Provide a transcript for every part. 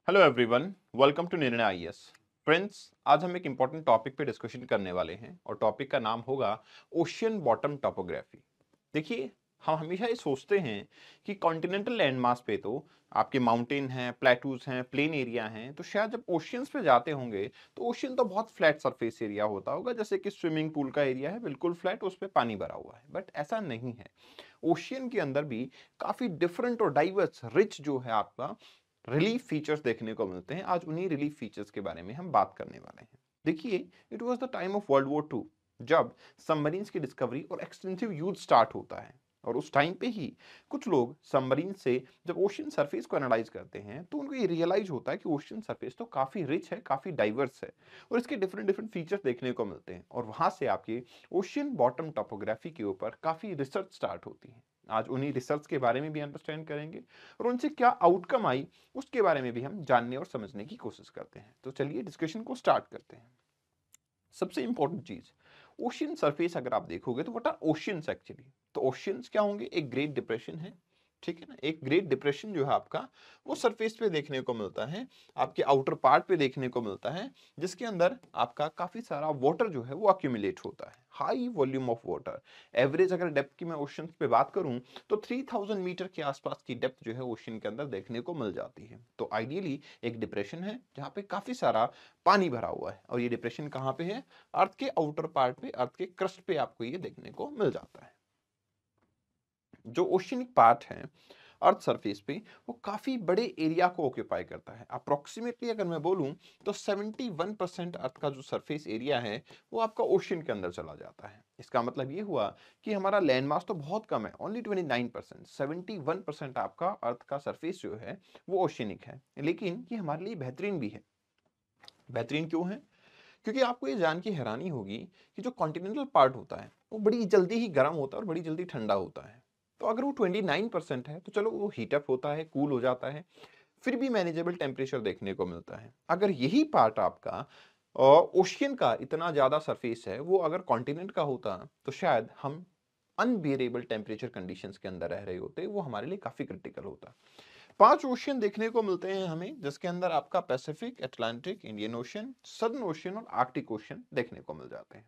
Hello everyone, welcome to निर्णय IAS. Friends, आज हम एक इंपॉर्टेंट टॉपिक पे डिस्कशन करने वाले हैं और टॉपिक का नाम होगा ओशियन बॉटम टोपोग्राफी। देखिए, हम हमेशा ये सोचते हैं कि कॉन्टिनेंटल लैंड मास पे तो आपके माउंटेन हैं, प्लेटूज हैं, प्लेन एरिया हैं, तो शायद जब ओशियंस पे जाते होंगे तो ओशियन तो बहुत फ्लैट सरफेस एरिया होता होगा, जैसे कि स्विमिंग पूल का एरिया है, बिल्कुल फ्लैट, उस पे पानी भरा हुआ है। बट ऐसा नहीं है। ओशियन के अंदर भी काफी डिफरेंट और डाइवर्स रिच जो है आपका रिलीफ फीचर्स देखने को मिलते हैं। आज उन्हीं रिलीफ फीचर्स के बारे में हम बात करने वाले हैं। देखिए, it was the time of world war 2 जब सबमरीन्स की डिस्कवरी और एक्सटेंसिव यूज स्टार्ट होता है। और उस टाइम पे ही कुछ लोग सबमरीन से जब ओशियन सरफेस को एनालाइज करते हैं तो उनको ये रियलाइज होता है कि ओशियन सरफेस तो काफी रिच है, काफी डाइवर्स है और इसके डिफरेंट डिफरेंट फीचर्स देखने को मिलते हैं। और वहां से आपकी ओशियन बॉटम टोपोग्राफी के ऊपर काफी रिसर्च स्टार्ट होती है। आज उन्हीं रिसर्च के बारे में भी अंडरस्टैंड करेंगे और उनसे क्या आउटकम आई उसके बारे में भी हम जानने और समझने की कोशिश करते हैं। तो चलिए डिस्कशन को स्टार्ट करते हैं। सबसे इंपॉर्टेंट चीज, ओशियन सरफेस अगर आप देखोगे तो व्हाट आर ओशियंस एक्चुअली। तो ओशियंस क्या होंगे? एक ग्रेट डिप्रेशन है, ठीक है ना। एक ग्रेट डिप्रेशन जो है आपका, वो सरफेस पे देखने को मिलता है, आपके आउटर पार्ट पे देखने को मिलता है, जिसके अंदर आपका काफी सारा वाटर जो है वो अक्यूमुलेट होता है, high volume of water. Average अगर डेप्थ की मैं ओशियंस पे बात करूं तो 3000 मीटर के आसपास की डेप्थ जो है ओशियन के अंदर देखने को मिल जाती है। तो आइडियली एक डिप्रेशन है जहां पे काफी सारा पानी भरा हुआ है। और ये डिप्रेशन कहाँ पे है? अर्थ के आउटर पार्ट पे, अर्थ के क्रस्ट पे आपको ये देखने को मिल जाता है। जो ओशियनिक पार्ट है अर्थ सरफेस पे, वो काफी बड़े एरिया को ऑक्यूपाई करता है। अप्रोक्सीमेटली अगर मैं बोलूं तो 71% अर्थ का जो सरफेस एरिया है वो आपका ओशियन के अंदर चला जाता है। इसका मतलब ये हुआ कि हमारा लैंड मास तो बहुत कम है, ओनली 29%। 71% आपका अर्थ का सरफेस जो है वो ओशियनिक है। लेकिन ये हमारे लिए बेहतरीन भी है। बेहतरीन क्यों है? क्योंकि आपको ये जान के हैरानी होगी कि जो कॉन्टिनेंटल पार्ट होता है वो बड़ी जल्दी ही गर्म होता है और बड़ी जल्दी ठंडा होता है। तो अगर वो 29% है तो चलो वो हीटअप होता है, कूल हो जाता है, फिर भी मैनेजेबल टेम्परेचर देखने को मिलता है। अगर यही पार्ट आपका ओशियन का इतना ज्यादा सरफेस है वो अगर कॉन्टिनेंट का होता तो शायद हम अनबियरेबल टेम्परेचर कंडीशंस के अंदर रह रहे होते, वो हमारे लिए काफी क्रिटिकल होता। 5 ओशियन देखने को मिलते हैं हमें, जिसके अंदर आपका Pacific, Atlantic, Indian Ocean, Southern ocean और आर्कटिक ओशियन देखने को मिल जाते हैं।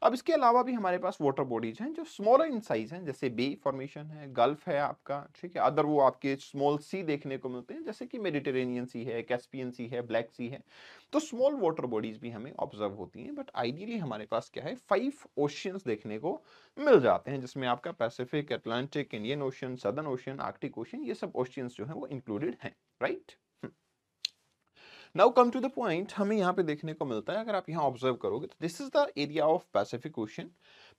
अब इसके अलावा भी हमारे पास वाटर बॉडीज हैं जो स्मॉलर इन साइज हैं, जैसे बे फॉर्मेशन है, गल्फ है आपका, ठीक है। अदर वो आपके स्मॉल सी देखने को मिलते हैं, जैसे कि मेडिटेरेनियन सी है, कैस्पियन सी है, ब्लैक सी है। तो स्मॉल वाटर बॉडीज भी हमें ऑब्जर्व होती हैं। बट आइडियली हमारे पास क्या है, 5 ओशियंस देखने को मिल जाते हैं, जिसमें आपका Pacific, Atlantic, Indian Ocean, Southern Ocean, Arctic Ocean, ये सब ओशियंस जो है वो इंक्लूडेड हैं, right. Now come to the point, हमें यहाँ पे देखने को मिलता है, अगर आप यहाँ ऑब्जर्व करोगे तो this is the area of Pacific ocean.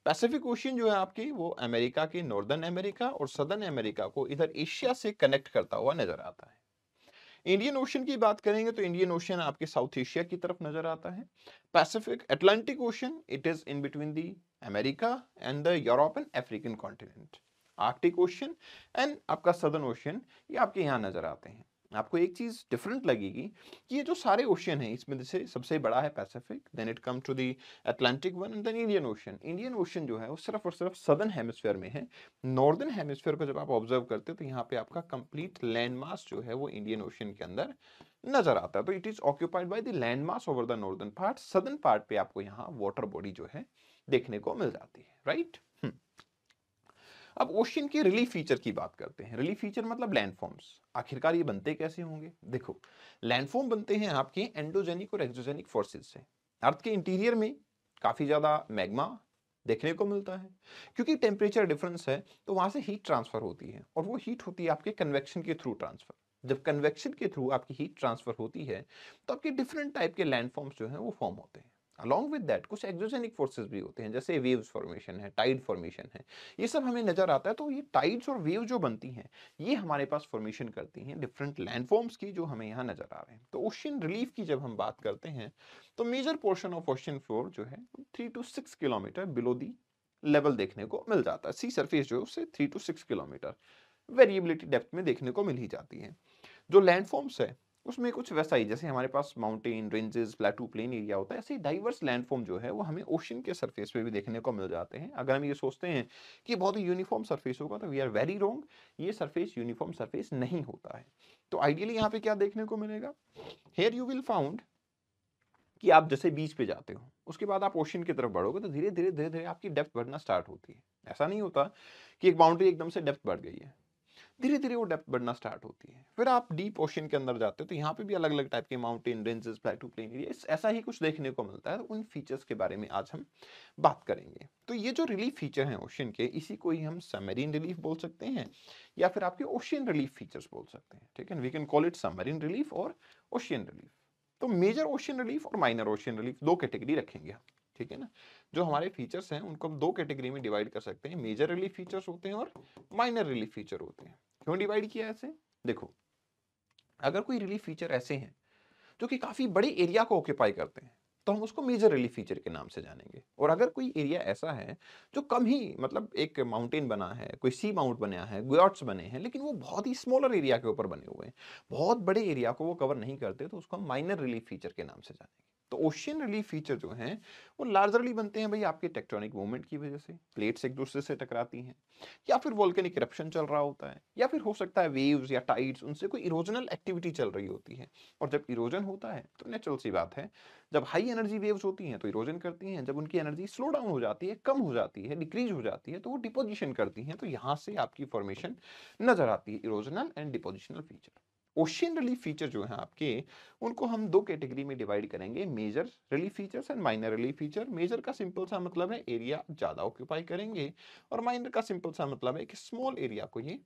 Pacific ocean जो है आपकी, वो अमेरिका के नॉर्दर्न अमेरिका और सदर्न अमेरिका को इधर एशिया से कनेक्ट करता हुआ नजर आता है। इंडियन ओशियन की बात करेंगे तो इंडियन ओशियन आपके साउथ एशिया की तरफ नजर आता है। Pacific Atlantic ocean, it is in between the America and the Europe and African continent. Arctic ocean and आपका सदर्न ओशियन, ये आपके यहाँ नजर आते हैं। आपको एक चीज डिफरेंट लगेगी कि ये जो सारे ओशियन हैं इसमें से सबसे बड़ा है Pacific, then it come to the Atlantic one and then Indian Ocean. Indian Ocean जो है वो सिर्फ और सिर्फ सदर्न हेमिस्फीयर में है। नॉर्दर्न हेमिस्फीयर को जब आप ऑब्जर्व करते हो तो यहाँ पे आपका कंप्लीट लैंड मास जो है वो इंडियन ओशियन के अंदर नजर आता है। तो it is occupied by the land mass over the northern part. Southern part पे आपको यहाँ वाटर बॉडी जो है देखने को मिल जाती है, राइट। अब ओशियन के रिलीफ फीचर की बात करते हैं। रिलीफ फीचर मतलब लैंडफॉर्म्स। आखिरकार ये बनते कैसे होंगे? देखो, लैंडफॉर्म बनते हैं आपके एंडोजेनिक और एक्सोजेनिक फोर्सेस से। अर्थ के इंटीरियर में काफी ज्यादा मैग्मा देखने को मिलता है। क्योंकि टेम्परेचर डिफरेंस है तो वहां से हीट ट्रांसफर होती है, और वो हीट होती है आपके कन्वेक्शन के थ्रू ट्रांसफर। जब कन्वेक्शन के थ्रू आपकी हीट ट्रांसफर होती है तो आपके डिफरेंट टाइप के लैंडफॉर्म्स जो है वो फॉर्म होते हैं। अलॉन्ग विद दैट कुछ एक्सोजेनिक फोर्सेस भी होते हैं, जैसे वेव्स फॉर्मेशन है, टाइड फॉर्मेशन है, ये सब हमें नजर आता है। तो ये टाइड्स और वेव जो बनती हैं ये हमारे पास फॉर्मेशन करती हैं डिफरेंट लैंडफॉर्म्स की, जो हमें यहाँ नजर आ रहे हैं। तो ओशियन रिलीफ की जब हम बात करते हैं तो major portion of ocean floor जो है 3 to 6 kilometre below the level देखने को मिल जाता है। सी सरफेस जो है उससे 3 to 6 किलोमीटर वेरिएबिलिटी डेप्थ में देखने को मिल ही जाती है। जो लैंडफॉर्म्स है उसमें कुछ वैसा ही, जैसे हमारे पास mountain ranges, plateau, plain area होता है, ऐसे ही डाइवर्स लैंडफॉर्म जो है वो हमें ओशन के सरफेस पे भी देखने को मिल जाते हैं। अगर हम ये सोचते हैं कि बहुत ही यूनिफॉर्म सरफेस होगा तो वी आर वेरी रॉन्ग। ये सरफेस यूनिफॉर्म सरफेस नहीं होता है। तो आइडियली यहाँ पे क्या देखने को मिलेगा, हियर यू विल फाउंड कि आप जैसे बीच पे जाते हो, उसके बाद आप ओशन की तरफ बढ़ोगे तो धीरे धीरे धीरे धीरे आपकी डेप्थ बढ़ना स्टार्ट होती है। ऐसा नहीं होता कि एक बाउंड्री एकदम से डेप्थ बढ़ गई है, धीरे धीरे वो डेप्थ बढ़ना स्टार्ट होती है। फिर आप डीप ओशन के अंदर जाते हो तो यहाँ पे भी अलग अलग टाइप के mountain ranges, plateau, plain area, ऐसा ही कुछ देखने को मिलता है। तो उन फीचर्स के बारे में आज हम बात करेंगे। तो ये जो रिलीफ फीचर हैं ओशन के, इसी को ही हम सबमरीन रिलीफ बोल सकते हैं या फिर आपके ओशियन रिलीफ फीचर्स बोल सकते हैं। ठीक है, we can call it submarine relief और ओशियन रिलीफ। तो मेजर ओशियन रिलीफ और माइनर ओशियन रिलीफ दो कैटेगरी रखेंगे हम। ठीक है ना, जो हमारे फीचर्स हैं उनको हम दो कैटेगरी में डिवाइड कर सकते हैं, मेजर रिलीफ फीचर्स होते हैं और माइनर रिलीफ फीचर होते हैं। क्यों डिवाइड किया ऐसे, देखो अगर कोई रिलीफ फीचर ऐसे हैं जो कि काफी बड़े एरिया को ऑक्यूपाई करते हैं तो हम उसको मेजर रिलीफ फीचर के नाम से जानेंगे। और अगर कोई एरिया ऐसा है जो कम ही, मतलब एक माउंटेन बना है, कोई सी माउंट बना है, ग्योट्स बने हैं, लेकिन वो बहुत ही स्मॉलर एरिया के ऊपर बने हुए हैं, बहुत बड़े एरिया को वो कवर नहीं करते, तो उसको हम माइनर रिलीफ फीचर के नाम से जानेंगे। तो ओशियन रिलीफ फीचर जो हैं वो लार्जरली बनते हैं भाई आपके टेक्टोनिक मूवमेंट की वजह से, प्लेट्स एक दूसरे से टकराती हैं, या फिर वोल्केनिक इरप्शन चल रहा होता है, या फिर हो सकता है वेव्स या टाइड्स, उनसे कोई इरोजनल एक्टिविटी चल रही होती है। और जब इरोजन होता है तो नेचुरल सी बात है, जब हाई एनर्जी वेव्स होती हैं तो इरोजन करती हैं, जब उनकी एनर्जी स्लो डाउन हो जाती है, कम हो जाती है, डिक्रीज हो जाती है, तो वो डिपोजिशन करती हैं। तो यहां से आपकी फॉर्मेशन नजर आती है, erosional and depositional feature. Ocean relief feature जो है आपके, उनको हम दो कैटेगरी में डिवाइड करेंगे, major relief features and minor relief feature. Major का सिंपल सा मतलब है एरिया ज्यादा ऑक्यूपाई करेंगे, और माइनर का सिंपल सा मतलब है कि स्मॉल एरिया को ये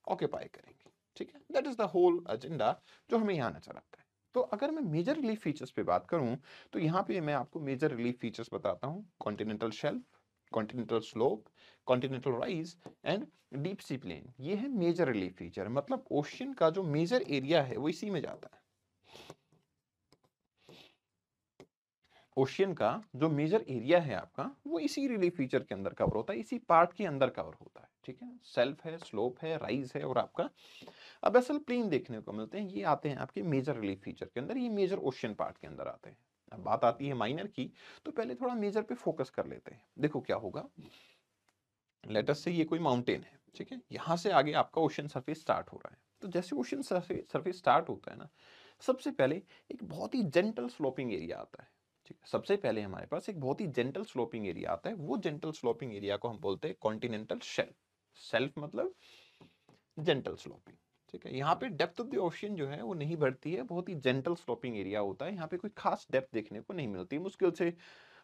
ऑक्यूपाई करेंगे। ठीक है, that is the whole agenda जो हमें यहाँ नजर आता है। तो अगर मैं मेजर रिलीफ फीचर्स पे बात करूं तो यहाँ पे मैं आपको मेजर रिलीफ फीचर्स बताता हूँ, continental shelf, continental slope, continental rise and deep sea plain. ये है मेजर रिलीफ फीचर, मतलब ओशियन का जो मेजर एरिया है वो इसी में जाता है। ओशियन का जो मेजर एरिया है आपका वो इसी रिलीफ फीचर के अंदर कवर होता है, इसी पार्ट के अंदर कवर होता है। ठीक है, सेल्फ है, स्लोप है, राइज है और आपका अबेसल प्लेन देखने को मिलते हैं। ये आते हैं आपके मेजर रिलीफ फीचर के अंदर, ये मेजर ओशियन पार्ट के अंदर आते हैं। अब बात आती है माइनर की, तो पहले थोड़ा मेजर पे फोकस कर लेते हैं। देखो क्या होगा, लेट अस से ये कोई माउंटेन है, ठीक है, यहां से आगे आपका ओशन सरफेस स्टार्ट हो रहा है। तो जैसे ओशन सरफेस स्टार्ट होता है ना, सबसे पहले एक बहुत ही जेंटल स्लोपिंग एरिया आता है। ठीक है, सबसे पहले हमारे पास एक बहुत ही जेंटल स्लोपिंग एरिया आता है, वो जेंटल स्लोपिंग एरिया को हम बोलते हैं कॉन्टिनेंटल शेल्फ। सेल्फ मतलब जेंटल स्लोपिंग। ठीक है, यहाँ पे डेप्थ ऑफ द ओशियन जो है वो नहीं बढ़ती है, बहुत ही जेंटल स्लोपिंग एरिया होता है, यहाँ पे कोई खास डेप्थ देखने को नहीं मिलती, मुश्किल से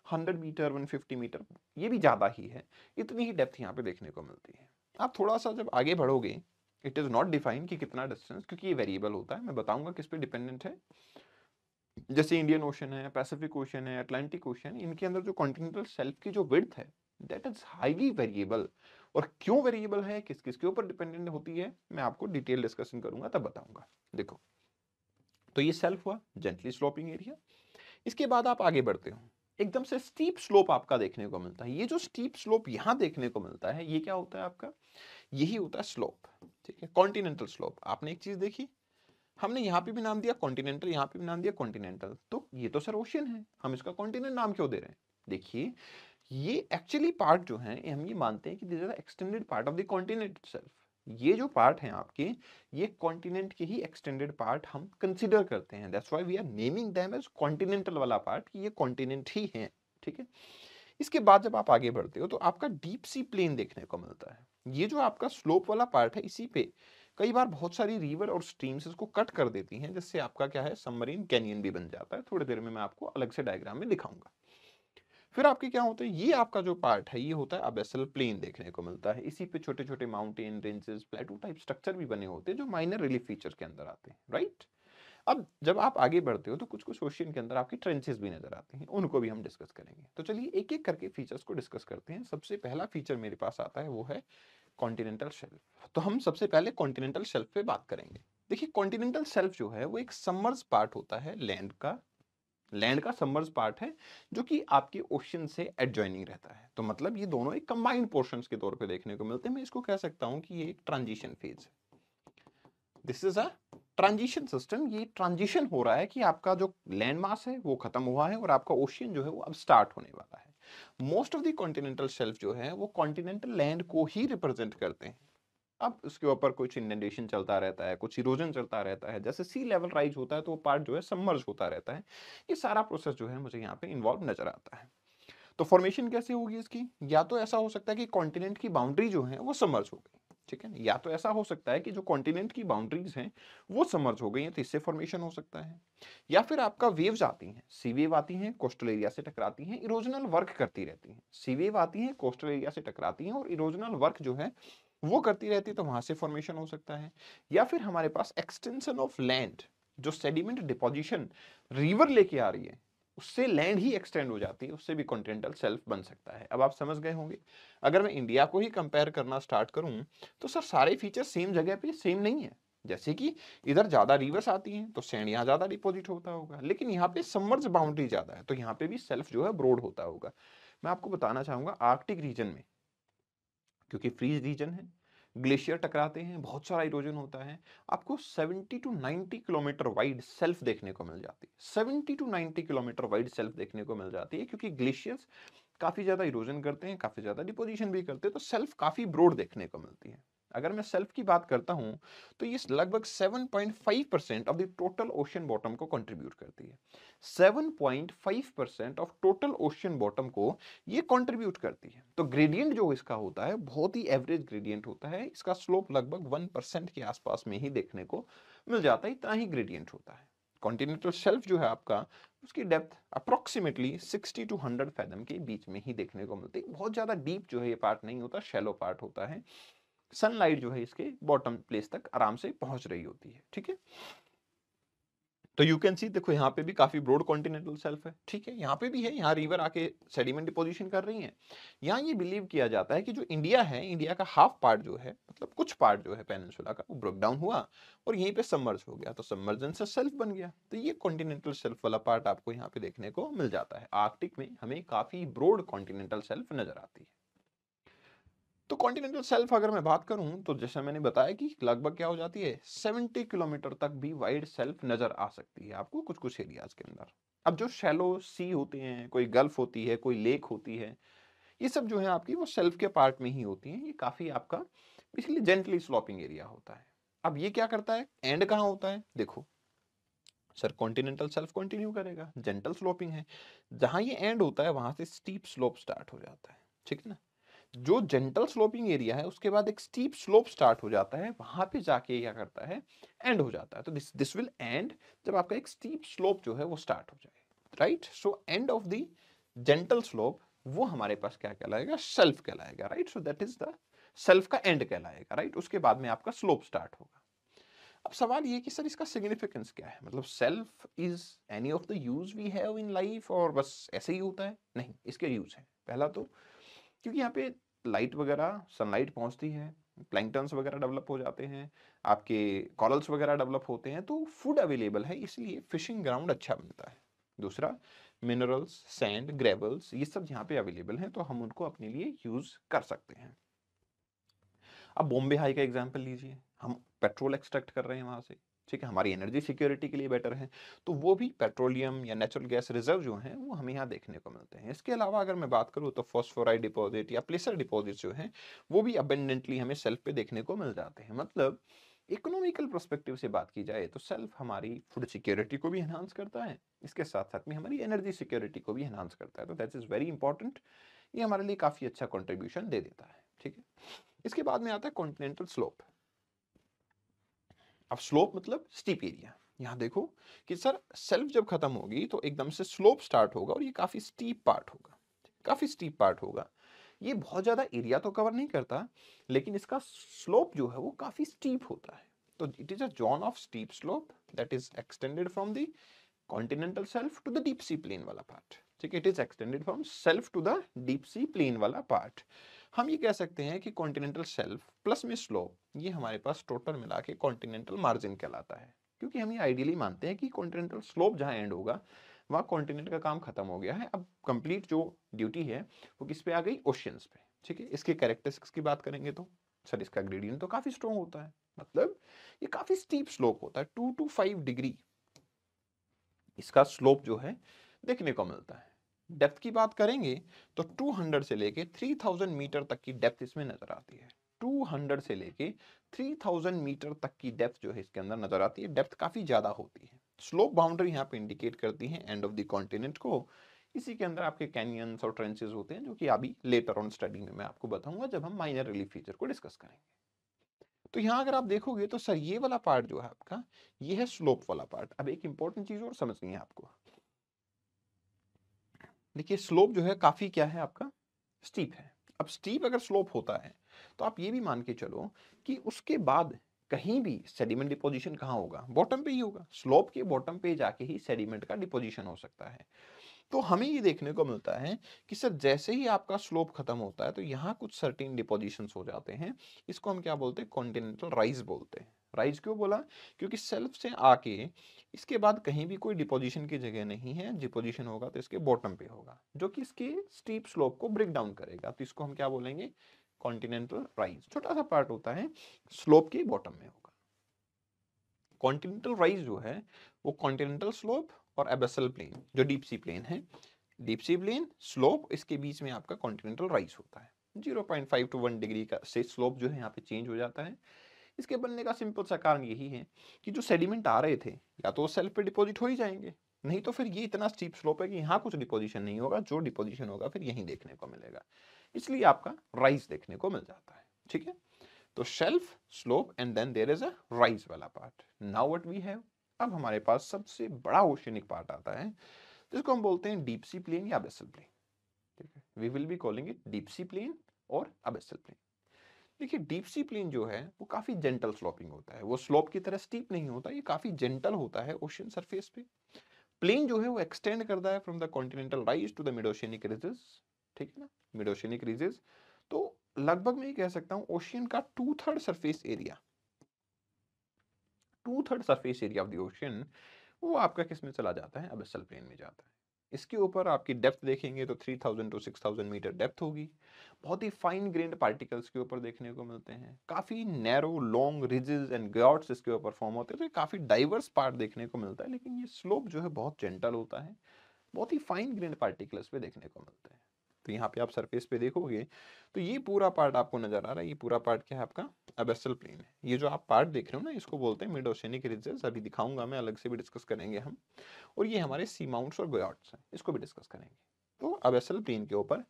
100 मीटर 150 मीटर, ये भी ज़्यादा ही है, इतनी ही डेप्थ यहाँ पे देखने को मिलती है। आप थोड़ा सा जब आगे बढ़ोगे, इट इज़ नॉट डिफाइंड कि कितना डिस्टेंस, क्योंकि ये वेरिएबल होता है, मैं बताऊंगा किस पे डिपेंडेंट है। जैसे इंडियन ओशन है, पैसिफिक ओशन है, अटलांटिक ओशन, इनके अंदर जो कॉन्टिनेंटल शेल्फ की जो विड्थ है दैट इज हाईली वेरिएबल। और क्यों वेरिएबल है, किस किस के ऊपर डिपेंडेंट होती है, मैं आपको डिटेल डिस्कशन करूंगा तब बताऊंगा। देखो, तो ये सेल्फ हुआ जेंटली स्लोपिंग एरिया। इसके बाद आप आगे बढ़ते हो, एकदम से स्टीप स्लोप आपका देखने को मिलता है। ये जो स्टीप स्लोप यहां देखने को मिलता है, ये क्या होता है आपका, यही होता है स्लोप। ठीक है, कॉन्टिनेंटल स्लोप। आपने एक चीज देखी, हमने यहाँ पे भी नाम दिया कॉन्टिनेंटल, यहाँ पे भी नाम दिया कॉन्टिनेंटल, तो ये तो सर ओशियन है, हम इसका कॉन्टिनेंट नाम क्यों दे रहे हैं। देखिए, ये एक्चुअली पार्ट जो है हम ये मानते हैं कि this is the extended part of the continent itself. ये जो पार्ट हैं आपके, ये कॉन्टिनेंट के ही एक्सटेंडेड पार्ट हम कंसीडर करते हैं, that's why we are naming them as continental वाला पार्ट, कि ये कॉन्टिनेंट ही है। ठीक है, इसके बाद जब आप आगे बढ़ते हो तो आपका डीप सी प्लेन देखने को मिलता है। ये जो आपका स्लोप वाला पार्ट है, इसी पे कई बार बहुत सारी रिवर और स्ट्रीम्स इसको कट कर देती हैं, जिससे आपका क्या है, सबमरीन कैनियन भी बन जाता है। थोड़ी देर में मैं आपको अलग से डायग्राम में दिखाऊंगा। फिर आपके क्या होता है, ये आपका जो पार्ट है ये होता है अबेसल प्लेन देखने को मिलता है, इसी पे छोटे छोटे माउंटेन रेंजेस, प्लेटू टाइप स्ट्रक्चर भी बने होते हैं जो माइनर रिलीफ फीचर के अंदर आते हैं। राइट, अब जब आप आगे बढ़ते हो तो कुछ कुछ ओशियन के अंदर आपके ट्रेंचेस भी नजर आते हैं, उनको भी हम डिस्कस करेंगे। तो चलिए एक एक करके फीचर्स को डिस्कस करते हैं। सबसे पहला फीचर मेरे पास आता है वो है कॉन्टिनेंटल शेल्फ। तो हम सबसे पहले कॉन्टिनेंटल शेल्फ पे बात करेंगे। देखिए, कॉन्टिनेंटल शेल्फ जो है वो एक सबमर्ज पार्ट होता है लैंड का सबमर्ज पार्ट है, जो कि आपके ओशन से एडजॉइनिंग रहता है। तो मतलब ये दोनों एक कंबाइंड पोर्शंस के तौर पे देखने को मिलते हैं। मैं इसको कह सकता हूं कि ये एक ट्रांजिशन फेज है, this is a transition system. ये ट्रांजिशन हो रहा है कि आपका जो लैंड मास है वो खत्म हुआ है और आपका ओशियन जो है वो अब स्टार्ट होने वाला है। Most of the continental shelf जो है वो कॉन्टिनेंटल लैंड को ही रिप्रेजेंट करते हैं। अब उसके ऊपर कुछ इंडेंटेशन चलता रहता है, कुछ इरोजन चलता रहता है, जैसे सी लेवल राइज होता है तो वो पार्ट जो है सबमर्ज होता रहता है। ये सारा प्रोसेस जो है मुझे यहाँ पे इन्वॉल्व नजर आता है। तो फॉर्मेशन कैसे होगी इसकी? या तो ऐसा हो सकता है कि कॉन्टिनेंट की बाउंड्री जो है वो सबमर्ज हो गई, ठीक है ना? या तो ऐसा हो सकता है कि जो कॉन्टिनेंट की बाउंड्रीज हैं वो सबमर्ज हो गई हैं, तो इससे फॉर्मेशन हो सकता है। या फिर आपका वेव्स आती हैं, सी वेव आती हैं, कोस्टल एरिया से टकराती हैं, इरोजनल वर्क करती रहती हैं। सी वेव आती हैं, कोस्टल एरिया से टकराती हैं और इरोजनल वर्क जो है वो करती रहती है, तो वहां से फॉर्मेशन हो सकता है। या फिर हमारे पास एक्सटेंशन ऑफ लैंड, जो सेडिमेंट डिपोजिशन रिवर लेके आ रही है उससे लैंड ही एक्सटेंड हो जाती है, उससे भी कॉन्टिनेंटल शेल्फ बन सकता है। अब आप समझ गए होंगे। अगर मैं इंडिया को ही कंपेयर करना स्टार्ट करूं तो सर सारे फीचर सेम जगह पे सेम नहीं है। जैसे कि इधर ज्यादा रिवर्स आती हैं तो सैंड यहाँ ज्यादा डिपॉजिट होता होगा, लेकिन यहाँ पे सबमर्ज बाउंड्री ज्यादा है तो यहाँ पे भी सेल्फ जो है ब्रॉड होता होगा। मैं आपको बताना चाहूंगा आर्कटिक रीजन में, क्योंकि फ्रीज रीजन है, ग्लेशियर टकराते हैं, बहुत सारा इरोजन होता है, आपको 70 टू 90 किलोमीटर वाइड सेल्फ देखने को मिल जाती है। 70 टू 90 किलोमीटर वाइड सेल्फ देखने को मिल जाती है, क्योंकि ग्लेशियर्स काफी ज्यादा इरोजन करते हैं, काफी ज्यादा डिपोजिशन भी करते हैं, तो सेल्फ काफी ब्रॉड देखने को मिलती है। अगर मैं सेल्फ की बात करता हूं तो ये लगभग 7.5% of the total ocean bottom को कंट्रीब्यूट करती है। 7.5% ऑफ टोटल ओशन बॉटम को ये कंट्रीब्यूट करती है। तो ग्रेडियंट जो इसका होता है बहुत ही एवरेज ग्रेडियंट होता है, इसका स्लोप लगभग 1% के आसपास में ही देखने को मिल जाता है, इतना ही ग्रेडियंट होता है। कॉन्टिनेंटल शेल्फ जो है आपका, उसकी डेप्थ अप्रोक्सीमेटली 60 टू 100 फैथम के बीच में ही देखने को मिलती है। बहुत ज्यादा डीप जो है ये पार्ट नहीं होता, शैलो पार्ट होता है। सनलाइट जो है इसके बॉटम प्लेस तक आराम से पहुंच रही होती है, ठीक है। तो यू कैन सी, देखो यहाँ पे भी काफी ब्रॉड कॉन्टिनेंटल शेल्फ है, ठीक है। यहाँ पे भी है, यहाँ रिवर आके सेडिमेंट डिपोजिशन कर रही है। यहाँ ये बिलीव किया जाता है कि जो इंडिया है, इंडिया का हाफ पार्ट जो है, मतलब कुछ पार्ट जो है पेनिनसुला का, वो ब्रेक डाउन हुआ और यहीं पे सबमर्ज हो गया, तो सबमर्जन से सेल्फ बन गया। तो ये कॉन्टिनेंटल शेल्फ वाला पार्ट आपको यहाँ पे देखने को मिल जाता है। आर्कटिक में हमें काफी ब्रॉड कॉन्टिनेंटल शेल्फ नजर आती है। तो कॉन्टिनेंटल शेल्फ अगर मैं बात करूं तो जैसा मैंने बताया कि लगभग क्या हो जाती है, 70 किलोमीटर तक भी वाइड शेल्फ नजर आ सकती है आपको कुछ कुछ एरियाज के अंदर। अब जो शैलो सी होते हैं, कोई गल्फ होती है, कोई लेक होती है, ये सब जो है आपकी वो शेल्फ के पार्ट में ही होती हैं। ये काफी आपका बेसिकली जेंटली स्लोपिंग एरिया होता है। अब ये क्या करता है, एंड कहाँ होता है, देखो सर कॉन्टिनेंटल शेल्फ कंटिन्यू करेगा, जेंटल स्लोपिंग है, जहां ये एंड होता है वहां से स्टीप स्लोप स्टार्ट हो जाता है, ठीक है ना। जो जेंटल स्लोपिंग एरिया है उसके बाद एक स्टीप स्लोप स्टार्ट हो जाता है, वहां पे जाके क्या करता है, एंड हो जाता है। तो दिस विल एंड जब आपका एक स्टीप स्लोप जो है वो स्टार्ट हो जाए, right. So end of the gentle slope वो हमारे पास क्या कहलाएगा, सेल्फ कहलाएगा, right. So that is the self का एंड कहलाएगा, राइट। उसके बाद में आपका स्लोप स्टार्ट होगा। अब सवाल ये कि सर इसका सिग्निफिकेंस क्या है, मतलब shelf is any of the use we have in life, और बस ऐसे ही होता है? नहीं, इसके यूज है। पहला तो क्योंकि यहाँ पे लाइट वगैरह, सनलाइट पहुंचती है, प्लैंकटन्स वगैरह डेवलप हो जाते हैं, आपके कॉरल्स वगैरह डेवलप होते हैं, तो फूड अवेलेबल है, इसलिए फिशिंग ग्राउंड अच्छा बनता है। दूसरा, मिनरल्स, सैंड, ग्रेवल्स, ये सब यहाँ पे अवेलेबल हैं, तो हम उनको अपने लिए यूज कर सकते हैं। अब बॉम्बे हाई का एग्जाम्पल लीजिए, हम पेट्रोल एक्सट्रैक्ट कर रहे हैं वहां से, ठीक है, हमारी एनर्जी सिक्योरिटी के लिए बेटर है, तो वो भी पेट्रोलियम या नेचुरल गैस रिजर्व जो हैं वो हमें यहाँ देखने को मिलते हैं। इसके अलावा अगर मैं बात करूँ तो फॉस्फोराइड डिपॉजिट या प्लेसर डिपॉजिट जो हैं वो भी अबेंडेंटली हमें सेल्फ पे देखने को मिल जाते हैं। मतलब इकोनॉमिकल पर्सपेक्टिव से बात की जाए तो सेल्फ हमारी फूड सिक्योरिटी को भी एनहांस करता है, इसके साथ साथ में हमारी एनर्जी सिक्योरिटी को भी एनहांस करता है, तो दैट इज वेरी इंपॉर्टेंट। ये हमारे लिए काफी अच्छा कॉन्ट्रीब्यूशन दे देता है, ठीक है। इसके बाद में आता है कॉन्टिनेंटल स्लोप। अब स्लोप मतलब स्टीप एरिया। यहां देखो कि सर सेल्फ जब खत्म होगी तो एकदम से स्लोप स्टार्ट होगा और ये काफी स्टीप पार्ट होगा, काफी स्टीप पार्ट होगा। ये बहुत ज्यादा एरिया तो कवर नहीं करता, लेकिन इसका स्लोप जो है वो काफी स्टीप होता है। तो it is a zone of steep slope that is extended from the continental shelf to the deep sea plain वाला पार्ट, ठीक है। It is extended from shelf to the deep sea plain वाला part. हम ये कह सकते हैं कि कॉन्टिनेंटल शेल्फ प्लस में स्लोप, ये हमारे पास टोटल मिला के कॉन्टिनेंटल मार्जिन कहलाता है। क्योंकि हम ये आइडियली मानते हैं कि कॉन्टिनेंटल स्लोप जहां एंड होगा वहां कॉन्टिनेंट का काम खत्म हो गया है, अब कंप्लीट जो ड्यूटी है वो किस पे आ गई, ओशियंस पे, ठीक है। इसके कैरेक्टरिस्टिक्स की बात करेंगे तो सर इसका ग्रेडियंट तो काफी स्ट्रॉन्ग होता है, मतलब ये काफी स्टीप स्लोप होता है, 2 to 5 डिग्री इसका स्लोप जो है देखने को मिलता है। डेप्थ की बात करेंगे तो 200 से लेके 3000 मीटर तक की डेप्थ इसमें नजर आती है। 200 से लेके 3000 मीटर तक की डेप्थ जो है इसके अंदर नजर आती है। डेप्थ काफी ज्यादा होती है। स्लोप बाउंड्री यहाँ पे इंडिकेट करती है एंड ऑफ द कॉन्टिनेंट को। इसी के अंदर आपके कैनियंस और ट्रेंचेस होते हैं, जो कि अभी लेटर ऑन स्टडी में मैं आपको बताऊंगा जब हम माइनर रिलीफ फीचर को डिस्कस करेंगे। तो यहाँ अगर आप देखोगे तो सर ये वाला पार्ट जो है आपका, ये है स्लोप वाला पार्ट। अब एक इंपॉर्टेंट चीज और समझनी है आपको। देखिए स्लोप जो है काफी क्या है आपका, स्टीप है। अब स्टीप अगर स्लोप होता है तो आप ये भी मान के चलो कि उसके बाद कहीं भी सेडिमेंट डिपोजिशन कहाँ होगा, बॉटम पे ही होगा। स्लोप के बॉटम पे जाके ही सेडिमेंट का डिपोजिशन हो सकता है। तो हमें ये देखने को मिलता है कि सर जैसे ही आपका स्लोप खत्म होता है तो यहाँ कुछ सर्टेन डिपोजिशंस हो जाते हैं। इसको हम क्या बोलते हैं, कॉन्टिनेंटल राइज बोलते हैं। राइज क्यों बोला, क्योंकि सेल्फ से आके इसके बाद कहीं भी कोई डिपोजिशन की जगह नहीं है। डिपोजिशन होगा तो इसके बॉटम पे होगा, जो कि इसके स्टीप स्लोप को ब्रेक डाउन करेगा। तो इसको हम क्या बोलेंगे, कॉन्टिनेंटल राइज। छोटा सा पार्ट होता है, स्लोप के बॉटम में होगा। कॉन्टिनेंटल राइज जो है वो कॉन्टिनेंटल स्लोप और एबेसल प्लेन जो डीप सी प्लेन है, डीप सी प्लेन स्लोप, इसके बीच में आपका कॉन्टिनेंटल राइज होता है। 0.5 टू 1 डिग्री का से स्लोप जो है यहाँ पे चेंज हो जाता है। इसके बनने का सिंपल सा कारण यही है कि जो सेडिमेंट आ रहे थे या तो सेल्फ पे डिपॉजिट हो ही जाएंगे, नहीं तो फिर ये इतना स्टीप स्लोप है कि यहाँ कुछ डिपोजिशन नहीं होगा। जो डिपोजिशन होगा फिर यहीं देखने को मिलेगा, इसलिए आपका राइज देखने को मिल जाता है। ठीक है, तो shelf, slope and then there is a rise वाला part. Now what we have, अब हमारे पास सबसे बड़ा ओशियनिक पार्ट आता है जिसको हम बोलते हैं डीप सी प्लेन या अबेसल प्लेन। ठीक है, we will be calling it deep sea plain और अबेसल प्लेन। देखिए डीप सी प्लेन जो है वो काफी जेंटल स्लोपिंग होता है। वो स्लोप की तरह स्टीप नहीं होता, ये काफी जेंटल होता है ओशियन सरफेस पे। प्लेन जो है वो एक्सटेंड करता है from the continental rise to the mid oceanic ridges. ठीक है ना, मिड ओशियनिक रिजेस। तो लगभग मैं ये कह सकता हूं ओशियन का 2/3 surface area, 2/3 surface area of the ocean वो आपका किस में चला जाता है, अबेसल प्लेन में जाता है। इसके ऊपर आपकी डेप्थ देखेंगे तो 3000 टू 6000 मीटर डेप्थ होगी। बहुत ही फाइन ग्रेन्ड पार्टिकल्स के ऊपर देखने को मिलते हैं। काफी नैरो लॉन्ग रिजेस एंड ग्याट्स इसके ऊपर फॉर्म होते हैं। तो ये काफी डाइवर्स पार्ट देखने को मिलता है, लेकिन ये स्लोप जो है बहुत जेंटल होता है। बहुत ही फाइन ग्रेन्ड पार्टिकल्स पे देखने को मिलते हैं। तो यहाँ पे आप सरफेस पे देखोगे तो ये पूरा पार्ट आपको नजर आ रहा है। ये पूरा पार्ट क्या है आपका, अबेसल प्लेन है। ये जो आप पार्ट देख रहे हो ना, इसको बोलते हैं मिड ओशियनिक रिजेस। अभी दिखाऊंगा मैं, अलग से भी डिस्कस करेंगे हम। और ये हमारे सी माउंट्स और गोयार्ड्स हैं, इसको भी डिस्कस करेंगे। तो अबेसल प्लेन के ऊपर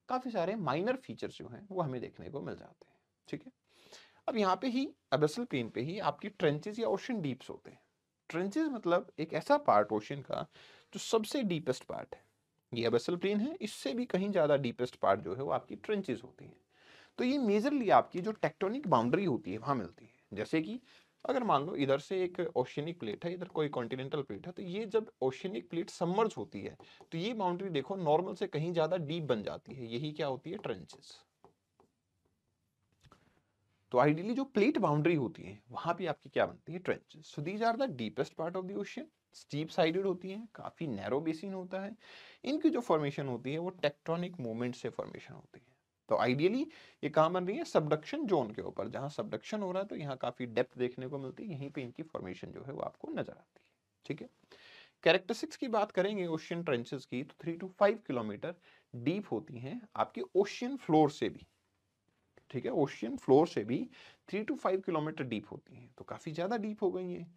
काफी सारे माइनर फीचर्स जो हैं वो हमें देखने को मिल जाते हैं। ठीक है, अब यहाँ पे ही अबेसल प्लेन पे ही आपकी ट्रेंचेस या ओशन डीप्स होते हैं। ट्रेंचेस मतलब एक ऐसा पार्ट ओशन का जो सबसे डीपेस्ट पार्ट है। ये अबेसल प्लेन है, इससे भी कहीं ज्यादा डीपेस्ट पार्ट जो है वो आपकी ट्रेंचेस होती हैं। तो ये मेजरली आपकी जो टेक्टोनिक बाउंड्री होती है वहां मिलती है। जैसे कि अगर मान लो इधर से एक ओशियनिक प्लेट है, इधर कोई कॉन्टिनेंटल प्लेट है, तो ये जब ओशियनिक प्लेट सबमर्ज होती है तो ये बाउंड्री देखो नॉर्मल से कहीं ज्यादा डीप बन जाती है। यही क्या होती है, ट्रेंचेस। तो आइडियली जो प्लेट बाउंड्री होती है वहां पे आपकी क्या बनती है, trenches. So these are the deepest part of the ocean. Steep sided होती हैं, काफी नैरो बेसिन होता है। इनकी जो फॉर्मेशन होती है वो टेक्टोनिक मूवमेंट से फॉर्मेशन होती है। तो आइडियली ये कहाँ बन रही है, सबडक्शन जोन के ऊपर। जहां सबडक्शन हो रहा है तो यहाँ काफी डेप्थ देखने को मिलती है, यहीं पे इनकी फॉर्मेशन जो है वो आपको नजर आती है। ठीक है, कैरेक्टरिस्टिक्स की बात करेंगे ओशियन ट्रेंचेस की, तो 3 to 5 किलोमीटर डीप होती हैं आपके ओशियन फ्लोर से भी। ठीक है, ओशियन फ्लोर से भी 3 to 5 किलोमीटर डीप होती हैं, तो काफी ज्यादा डीप हो गई हैं।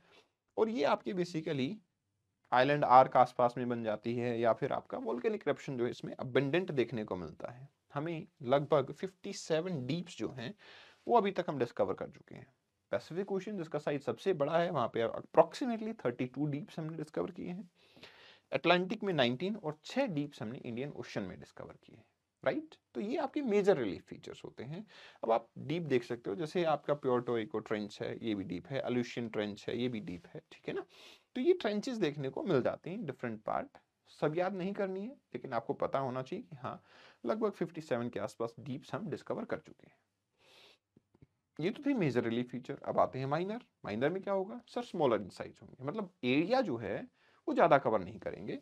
और ये आपके बेसिकली आइलैंड आर्क आसपास में बन जाती है, या फिर आपका वोल्केनिक इरप्शन जो है इसमें अबंडेंट देखने को मिलता है। हमें लगभग 57 डीप्स जो हैं वो अभी तक हम डिस्कवर कर चुके हैं। पैसिफिक ओशन जिसका साइज सबसे बड़ा है, वहां पे अप्रोक्सीमेटली 32 डीप्स हमने डिस्कवर किए हैं। अटलांटिक में 19 और 6 डीप्स हमने इंडियन ओशन में डिस्कवर किए हैं। राइट, तो ये आपके मेजर रिलीफ फीचर्स होते हैं। अब आप डीप देख सकते हो, जैसे आपका प्योर्टो रिको ट्रेंच है, ये भी डीप है। अल्यूशियन ट्रेंच है, ये भी डीप है। ठीक है ना, तो ये ट्रेंचेस देखने को मिल जाते हैं, डिफरेंट पार्ट। सब याद नहीं करनी है, लेकिन आपको पता होना चाहिए कि हाँ लगभग 57 के आसपास डीप्स हम डिस्कवर कर चुके हैं। ये तो थी मेजर रिलीफ फीचर। अब आते हैं माइनर। माइनर में क्या होगा सर, स्मॉलर इन साइज होंगे, मतलब एरिया जो है वो ज्यादा कवर नहीं करेंगे।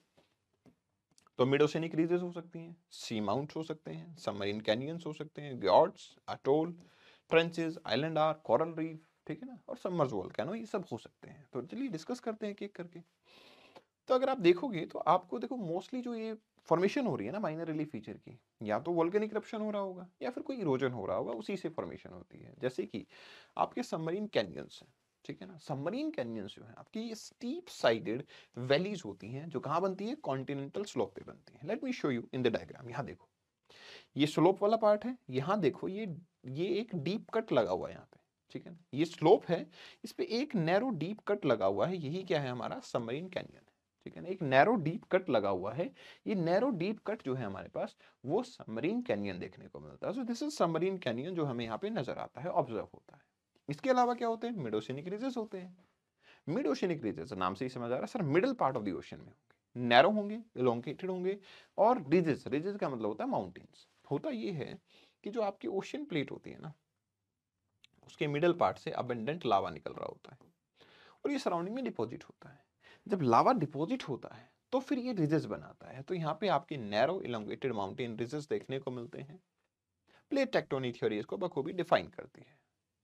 तो मिड ओशियनिक रीजेस हो सकती हैं, सी माउंट्स हो सकते हैं, सबमरीन कैनियंस हो सकते हैं, guyots, atoll, trenches, island arc, coral reef. ठीक है ना, और सबमर्ज वोल्केनो, ये सब हो सकते हैं। तो चलिए डिस्कस करते हैं एक एक करके। तो अगर आप देखोगे तो आपको देखो मोस्टली जो ये फॉर्मेशन हो रही है ना माइनर रिलीफ फीचर की, या तो वोल्केनिक इरप्शन हो रहा होगा या फिर कोई इरोजन हो रहा होगा, उसी से फॉर्मेशन होती है। जैसे कि आपके सबमरीन कैनियंस हैं, ठीक है ना, सबमरीन कैनियंस जो है आपकी ये स्टीप साइडेड वैलीज होती हैं जो कहाँ बनती है, कॉन्टिनेंटल स्लोप पे बनती है। Let me show you in the diagram. यहाँ देखो ये स्लोप वाला पार्ट है, यहाँ देखो ये एक डीप कट लगा हुआ है यहाँ पे, ठीक है ना, ये स्लोप है, इस पे एक नैरो डीप कट लगा हुआ है, यही क्या है हमारा सबमरीन कैनियन है, ठीक है ना, एक नैरो डीप कट लगा हुआ है। ये नैरो डीप कट जो है हमारे पास वो सबमरीन कैनियन देखने को मिलता है। So this is submarine canyon जो हमें यहाँ पे नजर आता है, ऑब्जर्व होता है। इसके अलावा क्या होते हैं, मिड ओशियनिक रिजेस होते हैं। मिड ओशियनिक रिजेस नाम से ही समझ आ रहा है sir, middle part of the ocean में होंगे, नैरो होंगे, इलोंगेटेड होंगे। और रिजेस, रिजेस का मतलब होता है माउंटेन्स। होता ये है कि जो आपकी ओशियन प्लेट होती है ना, उसके मिडिल पार्ट से अबंडेंट लावा निकल रहा होता है और ये सराउंडिंग में डिपॉजिट होता है। जब लावा डिपॉजिट होता है तो फिर ये रिजेस बनाता है। तो यहाँ पे आपके नैरो इलोंगेटेड माउंटेन रिजेस देखने को मिलते हैं। प्लेट टेक्टोनिक थ्योरी इसको बखूबी डिफाइन करती है।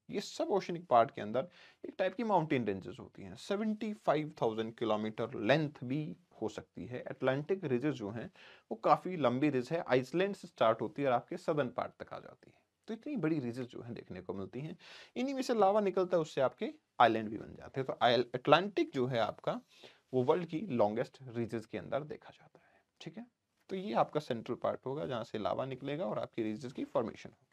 ये सब ओशनिक पार्ट के अंदर एक टाइप की माउंटेन रेंजेस होती हैं, 75,000 किलोमीटर लेंथ भी हो सकती है। अटलांटिक रिजेस जो हैं वो काफी लंबी रिज है, आइसलैंड से स्टार्ट होती है और आपके सदर्न पार्ट तक आ जाती है। तो इतनी बड़ी रिजेस जो है देखने को मिलती हैं। इन्हीं में से लावा निकलता है, उससे आपके आइलैंड भी बन जाते हैं। तो अटलांटिक जो है आपका वो वर्ल्ड की लॉन्गेस्ट रीजेस के अंदर देखा जाता है, ठीक है। तो ये आपका सेंट्रल पार्ट होगा जहां से लावा निकलेगा और आपकी रीजेस की फॉर्मेशन होगी।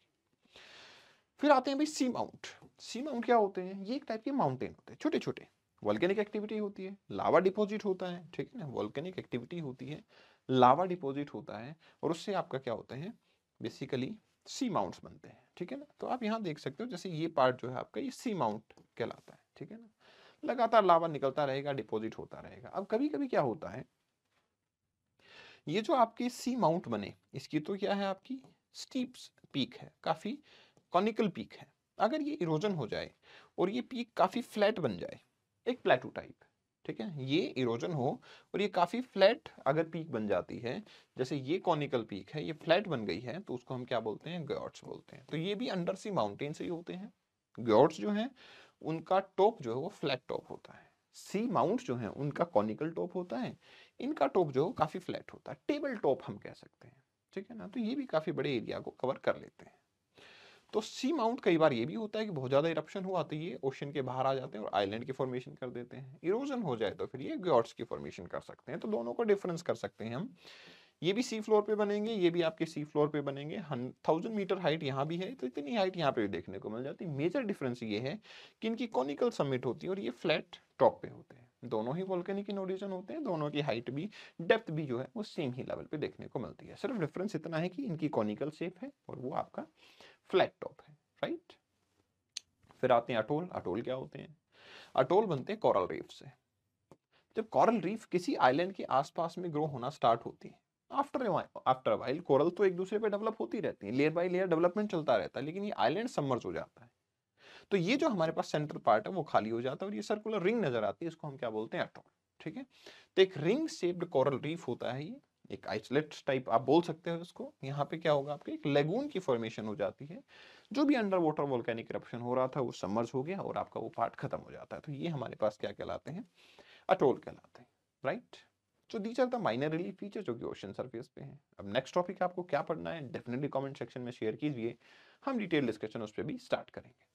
फिर आते हैं भाई सी माउंट। सी माउंट क्या होते हैं, ये एक टाइप के माउंटेन होते हैं, छोटे छोटे। वॉल्केनिक एक्टिविटी होती है, लावा डिपॉजिट होता है, ठीक है ना, वॉल्केनिक एक्टिविटी होती है, लावा डिपॉजिट होता है और उससे आपका क्या होता है, बेसिकली सी माउंट्स बनते हैं, ठीक है ना। तो आप यहाँ देख सकते हो जैसे ये पार्ट जो है आपका ये सी माउंट कहलाता है, ठीक है ना। लगातार लावा निकलता रहेगा, डिपॉजिट होता रहेगा। अब कभी कभी क्या होता है, ये जो आपके सी माउंट बने, इसकी तो क्या है आपकी स्टीप पीक है, काफी कॉनिकल पीक है। अगर ये इरोजन हो जाए और ये पीक काफी फ्लैट बन जाए, एक प्लेटू टाइप, ठीक है, ये इरोजन हो और ये काफी फ्लैट अगर पीक बन जाती है, जैसे ये कॉनिकल पीक है, ये फ्लैट बन गई है, तो उसको हम क्या बोलते हैं, ग्योर्ट्स बोलते हैं। तो ये भी अंडर सी माउंटेन से ही होते हैं। ग्योर्ट्स जो है उनका टॉप जो है वो फ्लैट टॉप होता है। सी माउंट जो है उनका कॉनिकल टॉप होता है, इनका टॉप जो काफी फ्लैट होता है, टेबल टॉप हम कह सकते हैं, ठीक है ना। तो ये भी काफी बड़े एरिया को कवर कर लेते हैं। तो सी माउंट कई बार ये भी होता है कि बहुत ज्यादा इरप्शन हुआ तो ये ओशन के बाहर आ जाते हैं और आइलैंड की फॉर्मेशन कर देते हैं। इरोजन हो जाए तो फिर ये ग्योर्ट्स की फॉर्मेशन कर सकते हैं। तो दोनों को डिफरेंस कर सकते हैं हम। ये भी सी फ्लोर पे बनेंगे, ये भी आपके सी फ्लोर पे बनेंगे। 1000 मीटर हाइट यहाँ भी है, तो इतनी हाइट यहाँ पे भी देखने को मिल जाती है। मेजर डिफरेंस ये है कि इनकी कॉनिकल समिट होती है और ये फ्लैट टॉप पे होते हैं। दोनों ही वोल्केनिक इन ओरिजिन होते हैं, दोनों की हाइट भी, डेप्थ भी जो है वो सेम ही लेवल पे देखने को मिलती है। सिर्फ डिफरेंस इतना है कि इनकी कॉनिकल शेप है और वो आपका फ्लैट टॉप है, राइट। फिर आते हैं अटोल। अटोल क्या होते हैं, अटोल बनते हैं कोरल रीफ से। जब कोरल रीफ किसी आइलैंड के आसपास में ग्रो होना स्टार्ट होती है, आफ्टर वाइल कोरल तो एक दूसरे पे डेवलप होती रहती है, लेयर बाय लेयर डेवलपमेंट चलता रहता है, लेकिन ये आइलैंड सबमर्ज हो जाता है। तो ये जो हमारे पास सेंट्रल पार्ट है वो खाली हो जाता है और ये सर्कुलर रिंग नजर आती है, इसको हम क्या बोलते हैं, अटोल, ठीक है। तो एक रिंग शेप्ड कोरल रीफ होता है, ये एक आइसोलेट टाइप आप बोल सकते हो इसको। यहाँ पे क्या होगा, आपके एक लेगून की फॉर्मेशन हो जाती है। जो भी अंडर वाटर वोल्केनिक इरप्शन हो रहा था वो सबमर्ज हो गया और आपका वो पार्ट खत्म हो जाता है। तो ये हमारे पास क्या कहलाते हैं, अटोल कहलाते हैं, राइट। तो these are the minor relief feature जो कि ओशन सरफेस पे हैं। अब नेक्स्ट टॉपिक आपको क्या पढ़ना है, डेफिनेटली कमेंट सेक्शन में शेयर कीजिए, हम डिटेल डिस्कशन उस पर भी स्टार्ट करेंगे।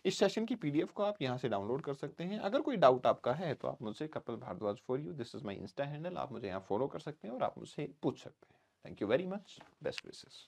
इस सेशन की पीडीएफ को आप यहाँ से डाउनलोड कर सकते हैं। अगर कोई डाउट आपका है तो आप मुझसे, Kapil Bhardwaj for you, this is my insta handle, आप मुझे यहाँ फॉलो कर सकते हैं और आप मुझसे पूछ सकते हैं। Thank you very much, best wishes.